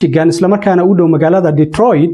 Michigan isla markaana u dhow magaalada Detroit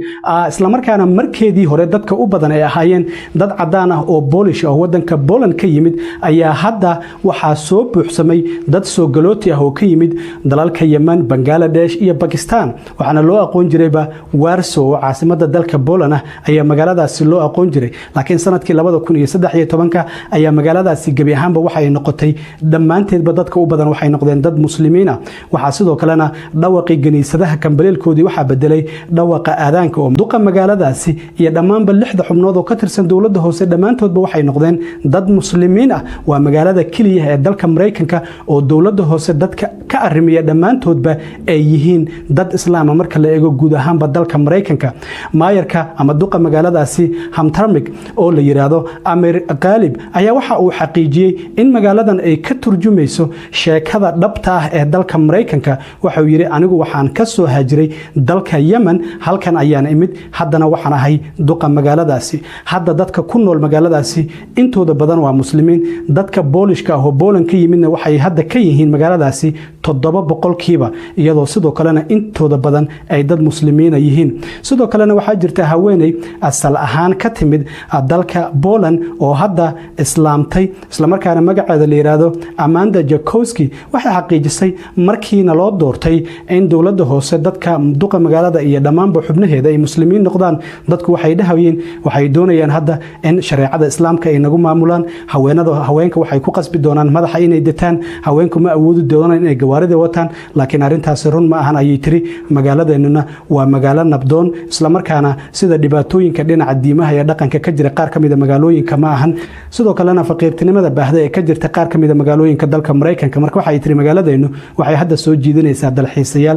isla markaana markeedii hore dadka u badan ay ahaayeen dad cadaan ah oo Polish ah wadanka Poland ka yimid ayaa hadda waxa soo buuxsamay dad soo galooti ah oo ka yimid dalalka Yemen, Bangladesh iyo Pakistan waxaana loo aqoon jirayba Warsaw caasimada dalka Poland ah ayaa magaaladaasi loo aqoon jiray laakiin sanadkii 2013 ayaa magaaladaasi gabi ahaanba waxay noqotay dhamaanteedba dadka u badan waxay noqdeen dad muslimiin ah waxa sidoo kalena dhawaqii kaniisadaha baleelkoodii waxa bedelay dhawaqa aadaanka oo duqa magaaladaasi iyo dhamaanba 6 xubnood oo ka tirsan dawladda hoose dhamaantoodba waxay noqdeen dad muslimiin ah waa magaalada kaliya ee dalka Mareykanka oo dawladda hoose dadka ka arrimiya dhamaantoodba ay yihiin dad islaam marka la eego guud ahaanba dalka Mareykanka maayarka ama duqa magaaladaasi Hamtramck oo la yiraahdo Amir Ghalib ayaa waxa uu xaqiijiyay in magaaladan ay ka turjumayso sheekada dhabta ah ee dalka Mareykanka waxa uu yiri anigu waxaan ka soo jiray dalka Yemen halkan ayaan imid haddana waxaan ahay duqa magaaladaasi hadda dadka ku nool magaaladaasi intooda badan waa muslimiin dadka Boolishka ah oo Poland ka yimidna waxay hadda ka yihiin magaaladaasi 7% iyadoo sidoo kalena intooda badan ay dad muslimiin yihiin sidoo kalena waxa jirta haweeney asal ahaan ka timid dalka Poland oo hadda islaamtay isla markaana magaceeda la yiraahdo Amanda Jakowski waxay xaqiijisay markiina loo doortay in dawladda hoose dadka duqa magaalada iyo dhamaanba xubnaheeda ay muslimiin noqdaan dadku waxay dhahayeen waxay doonayaan hadda in shariicada islaamka ay nagu maamulaan haweenka waxay ku qasbi doonaan madaxa inay dataan haweenku ma awoodi doonaan inay gawaarida wataan laakiin arintaas run ma ahan ayay tiri magaaladeennuna waa magaalo nabdoon isla markaana sida dhibaatooyinka dhinaca diimaha iyo dhaqanka ka jira qaar kamid ah magaalooyinka ma ahan sidoo kalena faqiirtinimada baahda ee ka jirta qaar kamid ah magaalooyinka dalka Mareykanka marka waxay tiri magaaladeenu waxay hadda soo jiidanaysaa dalxiisayaal